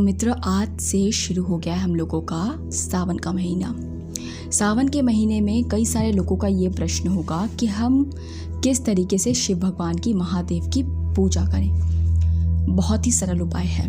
मित्र, आज से शुरू हो गया है हम लोगों का सावन का महीना। सावन के महीने में कई सारे लोगों का ये प्रश्न होगा कि हम किस तरीके से शिव भगवान की, महादेव की पूजा करें। बहुत ही सरल उपाय है।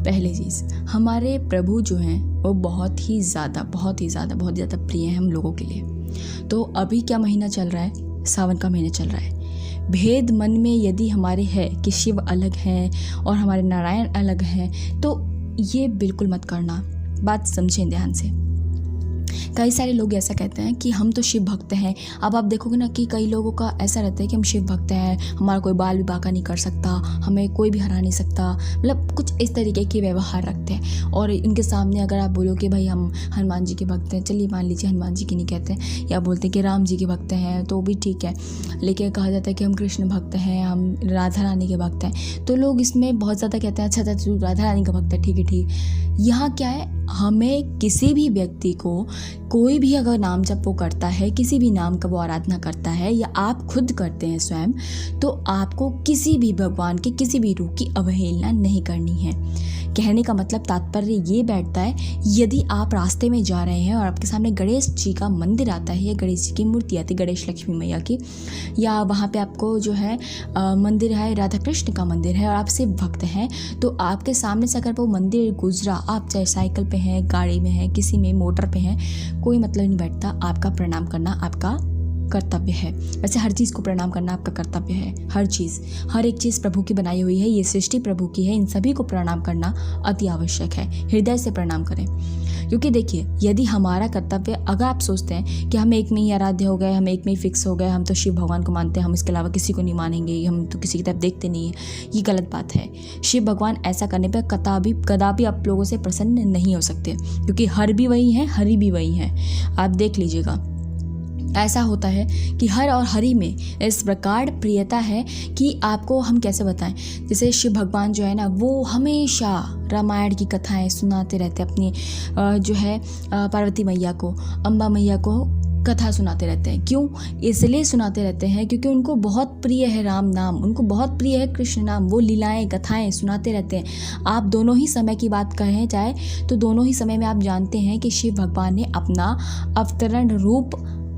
पहली चीज़, हमारे प्रभु जो हैं वो बहुत ही ज़्यादा प्रिय हैं हम लोगों के लिए। तो अभी क्या महीना चल रहा है? सावन का महीना चल रहा है। भेद मन में यदि हमारे है कि शिव अलग हैं और हमारे नारायण अलग हैं, तो ये बिल्कुल मत करना। बात समझें ध्यान से। कई सारे लोग ऐसा कहते हैं कि हम तो शिव भक्त हैं। अब आप देखोगे ना कि कई लोगों का ऐसा रहता है कि हम शिव भक्त हैं, हमारा कोई बाल भी बांका नहीं कर सकता, हमें कोई भी हरा नहीं सकता, मतलब कुछ इस तरीके के व्यवहार रखते हैं। और इनके सामने अगर आप बोलो कि भाई हम हनुमान जी के भक्त हैं, चलिए मान लीजिए हनुमान जी की नहीं कहते हैं, या बोलते हैं कि राम जी के भक्त हैं, तो भी ठीक है। लेकिन कहा जाता है कि हम कृष्ण भक्त हैं, हम राधा रानी के भक्त हैं, तो लोग इसमें बहुत ज़्यादा कहते हैं अच्छा तू राधा रानी का भक्त है, ठीक है ठीक। यहाँ क्या है, हमें किसी भी व्यक्ति को कोई भी अगर नाम जप वो करता है, किसी भी नाम का वो आराधना करता है, या आप खुद करते हैं स्वयं, तो आपको किसी भी भगवान के किसी भी रूप की अवहेलना नहीं करनी है। कहने का मतलब तात्पर्य ये बैठता है, यदि आप रास्ते में जा रहे हैं और आपके सामने गणेश जी का मंदिर आता है या गणेश जी की मूर्ति आती है, गणेश लक्ष्मी मैया की, या वहाँ पे आपको जो है मंदिर है, राधा कृष्ण का मंदिर है और आप शिव भक्त हैं, तो आपके सामने से अगर वो मंदिर गुजरा, आप चाहे साइकिल पे हैं, गाड़ी में हैं, किसी में मोटर पे हैं, कोई मतलब नहीं बैठता। आपका प्रणाम करना आपका कर्तव्य है। वैसे हर चीज़ को प्रणाम करना आपका कर्तव्य है। हर चीज़, हर एक चीज़ प्रभु की बनाई हुई है, ये सृष्टि प्रभु की है, इन सभी को प्रणाम करना अति आवश्यक है। हृदय से प्रणाम करें, क्योंकि देखिए, यदि हमारा कर्तव्य, अगर आप सोचते हैं कि हम एक में ही आराध्य हो गए, हम एक में ही फिक्स हो गए, हम तो शिव भगवान को मानते हैं, हम इसके अलावा किसी को नहीं मानेंगे, हम तो किसी की तरफ देखते नहीं है, ये गलत बात है। शिव भगवान ऐसा करने पर कदापि आप लोगों से प्रसन्न नहीं हो सकते, क्योंकि हर भी वही है, हरि भी वही है। आप देख लीजिएगा, ऐसा होता है कि हर और हरि में इस प्रकार प्रियता है कि आपको हम कैसे बताएं। जैसे शिव भगवान जो है ना, वो हमेशा रामायण की कथाएं सुनाते रहते हैं अपनी जो है पार्वती मैया को, अम्बा मैया को कथा सुनाते रहते हैं। क्यों? इसलिए सुनाते रहते हैं क्योंकि उनको बहुत प्रिय है राम नाम, उनको बहुत प्रिय है कृष्ण नाम। वो लीलाएं, कथाएं सुनाते रहते हैं। आप दोनों ही समय की बात कहें चाहे, तो दोनों ही समय में आप जानते हैं कि शिव भगवान ने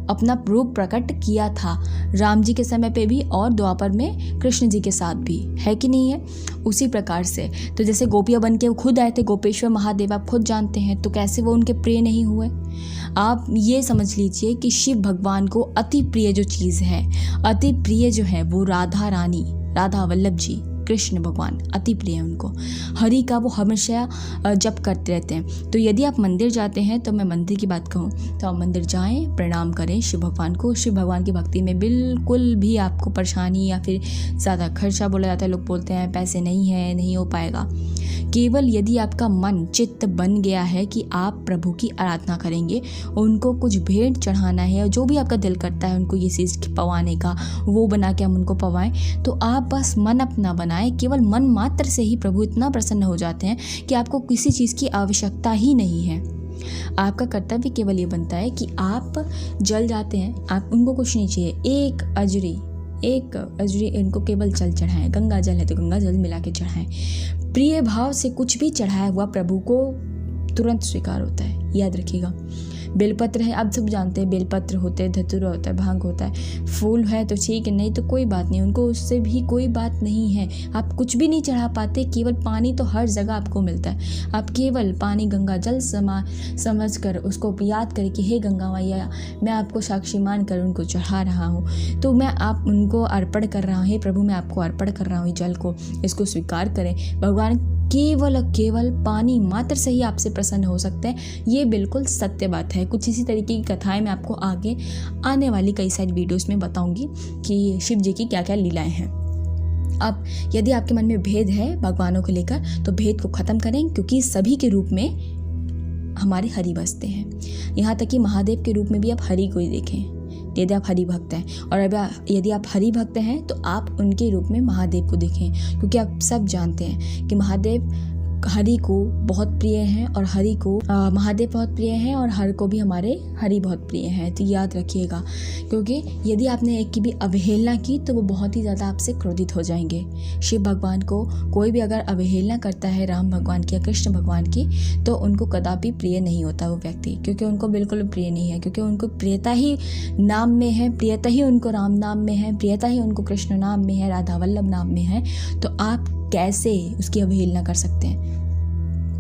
अपना रूप प्रकट किया था, राम जी के समय पे भी और द्वापर में कृष्ण जी के साथ भी, है कि नहीं है? उसी प्रकार से तो जैसे गोपियाँ बन के खुद आए थे, गोपेश्वर महादेव, आप खुद जानते हैं, तो कैसे वो उनके प्रिय नहीं हुए? आप ये समझ लीजिए कि शिव भगवान को अति प्रिय जो चीज़ है, अति प्रिय जो है वो राधा रानी, राधा वल्लभ जी, कृष्ण भगवान अति प्रिय है उनको। हरि का वो हमेशा जप करते रहते हैं। तो यदि आप मंदिर जाते हैं, तो मैं मंदिर की बात कहूँ तो आप मंदिर जाएं, प्रणाम करें शिव भगवान को। शिव भगवान की भक्ति में बिल्कुल भी आपको परेशानी या फिर ज़्यादा खर्चा बोला जाता है, लोग बोलते हैं पैसे नहीं है, नहीं हो पाएगा। केवल यदि आपका मन चित्त बन गया है कि आप प्रभु की आराधना करेंगे, उनको कुछ भेंट चढ़ाना है, और जो भी आपका दिल करता है उनको ये चीज़ पवाने का, वो बना के हम उनको पवाएं, तो आप बस मन अपना बनाएं। केवल मन मात्र से ही प्रभु इतना प्रसन्न हो जाते हैं कि आपको किसी चीज़ की आवश्यकता ही नहीं है। आपका कर्तव्य केवल ये बनता है कि आप जल जाते हैं, आप उनको कुछ नहीं चाहिए, एक अजरी इनको केवल जल चढ़ाएं। गंगा जल है तो गंगा जल मिला के चढ़ाएं। प्रिय भाव से कुछ भी चढ़ाया हुआ प्रभु को तुरंत स्वीकार होता है, याद रखिएगा। बेलपत्र है, आप सब जानते हैं, बेलपत्र होते हैं, धतूरा होता है, भांग होता है, फूल है तो ठीक है, नहीं तो कोई बात नहीं, उनको उससे भी कोई बात नहीं है। आप कुछ भी नहीं चढ़ा पाते, केवल पानी तो हर जगह आपको मिलता है। आप केवल पानी, गंगा जल समझ कर उसको याद करें कि हे गंगा मैया, मैं आपको साक्षी मान कर उनको चढ़ा रहा हूँ, तो मैं आप उनको अर्पण कर रहा हूँ, हे प्रभु मैं आपको अर्पण कर रहा हूँ जल को, इसको स्वीकार करें। भगवान केवल पानी मात्र से ही आपसे प्रसन्न हो सकते हैं, ये बिल्कुल सत्य बात है। कुछ इसी तरीके की कथाएं मैं आपको आगे आने वाली कई सारी वीडियोस में बताऊंगी कि शिव जी की क्या क्या लीलाएं हैं। अब यदि आपके मन में भेद है भगवानों को लेकर, तो भेद को ख़त्म करें, क्योंकि सभी के रूप में हमारे हरि बसते हैं। यहाँ तक कि महादेव के रूप में भी आप हरि को ही देखें, यदि आप हरि भक्त हैं। और अब यदि आप हरि भक्त हैं तो आप उनके रूप में महादेव को देखें, क्योंकि आप सब जानते हैं कि महादेव हरि को बहुत प्रिय हैं और हरि को महादेव बहुत प्रिय हैं और हर को भी हमारे हरि बहुत प्रिय हैं। तो याद रखिएगा, क्योंकि यदि आपने एक की भी अवहेलना की तो वो बहुत ही ज़्यादा आपसे क्रोधित हो जाएंगे। शिव भगवान को कोई भी अगर अवहेलना करता है राम भगवान की या कृष्ण भगवान की, तो उनको कदापि प्रिय नहीं होता वो व्यक्ति, क्योंकि उनको बिल्कुल प्रिय नहीं है, क्योंकि उनको प्रियता ही नाम में है, प्रियता ही उनको राम नाम में है, प्रियता ही उनको कृष्ण नाम में है, राधा वल्लभ नाम में है। तो आप कैसे उसकी अवहेलना कर सकते हैं?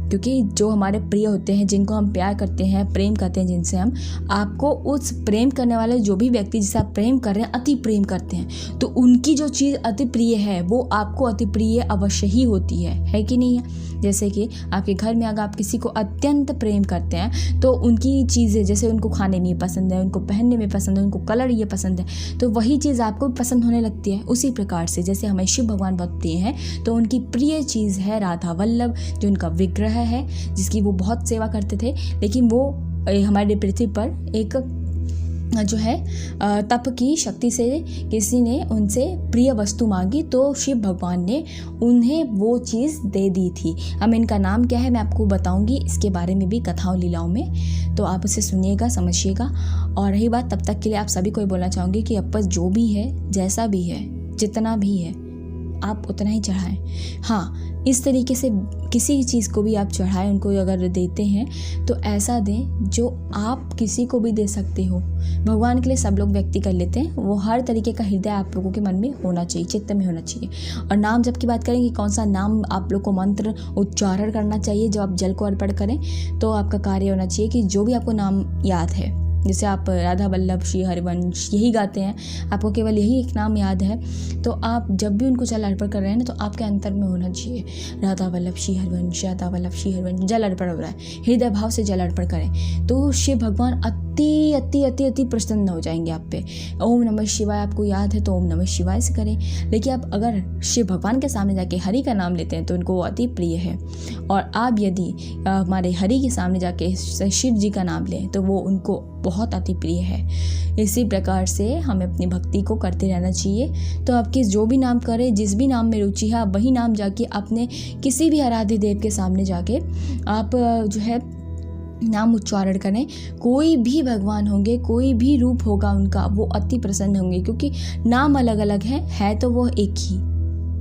क्योंकि जो हमारे प्रिय होते हैं, जिनको हम प्यार करते हैं, प्रेम करते हैं, जिनसे हम, आपको उस प्रेम करने वाले जो भी व्यक्ति जिसे आप प्रेम कर रहे हैं, अति प्रेम करते हैं, तो उनकी जो चीज़ अति प्रिय है वो आपको अति प्रिय अवश्य ही होती है कि नहीं है? जैसे कि आपके घर में अगर आप किसी को अत्यंत प्रेम करते हैं तो उनकी चीज़ें, जैसे उनको खाने में पसंद है, उनको पहनने में पसंद है, उनको कलर ये पसंद है, तो वही चीज़ आपको पसंद होने लगती है। उसी प्रकार से जैसे हमें शिव भगवान बहुत प्रिय हैं, तो उनकी प्रिय चीज़ है राधा वल्लभ, जो उनका विग्रह है, जिसकी वो बहुत सेवा करते थे। लेकिन वो हमारे पृथ्वी पर एक जो है तप की शक्ति से किसी ने उनसे प्रिय वस्तु मांगी, तो शिव भगवान ने उन्हें वो चीज़ दे दी थी। अब इनका नाम क्या है मैं आपको बताऊंगी, इसके बारे में भी कथाओं लीलाओं में, तो आप उसे सुनिएगा, समझिएगा। और रही बात, तब तक के लिए आप सभी को बोलना चाहूँगी कि अब बस जो भी है, जैसा भी है, जितना भी है, आप उतना ही चढ़ाएं। हाँ, इस तरीके से किसी चीज़ को भी आप चढ़ाएं, उनको अगर देते हैं तो ऐसा दें जो आप किसी को भी दे सकते हो। भगवान के लिए सब लोग व्यक्ति कर लेते हैं, वो हर तरीके का हृदय आप लोगों के मन में होना चाहिए, चित्त में होना चाहिए। और नाम जब की बात करेंगे, कौन सा नाम आप लोग को मंत्र उच्चारण करना चाहिए जब आप जल को अर्पण करें, तो आपका कार्य होना चाहिए कि जो भी आपको नाम याद है, जैसे आप राधा वल्लभ श्री हरिवंश यही गाते हैं, आपको केवल यही एक नाम याद है, तो आप जब भी उनको जल अर्पण कर रहे हैं ना, तो आपके अंतर में होना चाहिए राधा वल्लभ श्री हरिवंश, राधा वल्लभ श्री हरिवंश, जल अर्पण हो रहा है, हृदय भाव से जल अर्पण करें, तो शिव भगवान अति अति अति अति प्रसन्न हो जाएंगे आप पे। ओम नमः शिवाय आपको याद है तो ओम नमः शिवाय से करें। लेकिन आप अगर शिव भगवान के सामने जाके हरि का नाम लेते हैं तो उनको वो अति प्रिय है, और आप यदि हमारे हरि के सामने जाके शिव जी का नाम लें तो वो उनको बहुत अति प्रिय है। इसी प्रकार से हमें अपनी भक्ति को करते रहना चाहिए। तो आपके जो भी नाम करें, जिस भी नाम में रुचि है, आप वही नाम जाके अपने किसी भी आराध्य देव के सामने जाके आप जो है नाम उच्चारण करें। कोई भी भगवान होंगे, कोई भी रूप होगा उनका, वो अति प्रसन्न होंगे, क्योंकि नाम अलग अलग है तो वो एक ही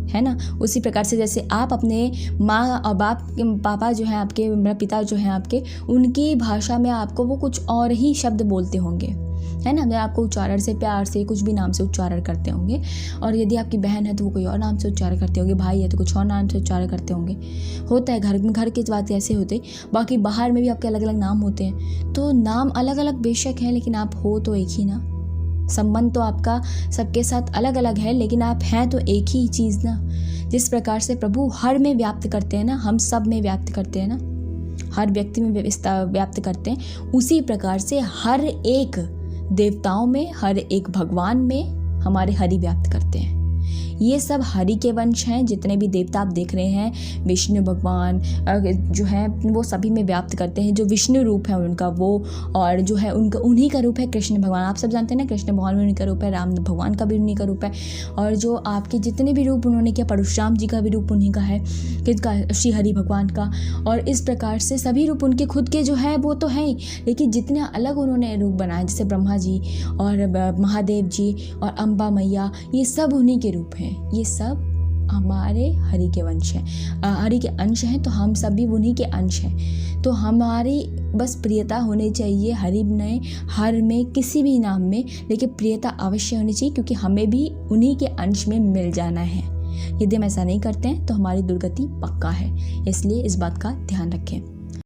है ना। उसी प्रकार से जैसे आप अपने माँ और पापा जो हैं आपके, मेरा पिता जो हैं आपके, उनकी भाषा में आपको वो कुछ और ही शब्द बोलते होंगे, है ना। अगर आपको उच्चारण से, प्यार से, कुछ भी नाम से उच्चारण करते होंगे, और यदि आपकी बहन है तो वो कोई और नाम से उच्चारण करते होंगे, भाई है तो कुछ और नाम से उच्चारण करते होंगे। होता है घर में, घर की बात ऐसे होते, बाकी बाहर में भी आपके अलग अलग नाम होते हैं। तो नाम अलग अलग बेशक हैं, लेकिन आप हो तो एक ही ना। संबंध तो आपका सबके साथ अलग अलग है, लेकिन आप हैं तो एक ही चीज़ ना। जिस प्रकार से प्रभु हर में व्याप्त करते हैं ना, हम सब में व्याप्त करते हैं ना, हर व्यक्ति में व्याप्त करते हैं, उसी प्रकार से हर एक देवताओं में, हर एक भगवान में हमारे हरि व्याप्त करते हैं। ये सब हरि के वंश हैं। जितने भी देवता आप देख रहे हैं, विष्णु भगवान जो है वो सभी में व्याप्त करते हैं। जो विष्णु रूप है उनका वो, और जो है उनका उन्हीं का रूप है कृष्ण भगवान। आप सब जानते हैं ना, कृष्ण भगवान भी उन्हीं का रूप है, राम भगवान का भी उन्हीं का रूप है, और जो आपके जितने भी रूप उन्होंने किया, परशुराम जी का भी रूप उन्हीं का है, किसका, श्री हरि भगवान का। और इस प्रकार से सभी रूप उनके खुद के जो है वो तो हैं ही, लेकिन जितने अलग उन्होंने रूप बनाए, जैसे ब्रह्मा जी और महादेव जी और अम्बा मैया, ये सब उन्हीं के रूप हैं। ये सब हमारे हरि के वंश हैं, हरि के अंश हैं, तो हम सभी उन्हीं के अंश हैं। तो हमारी बस प्रियता होनी चाहिए हरि में, हर में, किसी भी नाम में, लेकिन प्रियता अवश्य होनी चाहिए, क्योंकि हमें भी उन्हीं के अंश में मिल जाना है। यदि हम ऐसा नहीं करते हैं तो हमारी दुर्गति पक्का है, इसलिए इस बात का ध्यान रखें।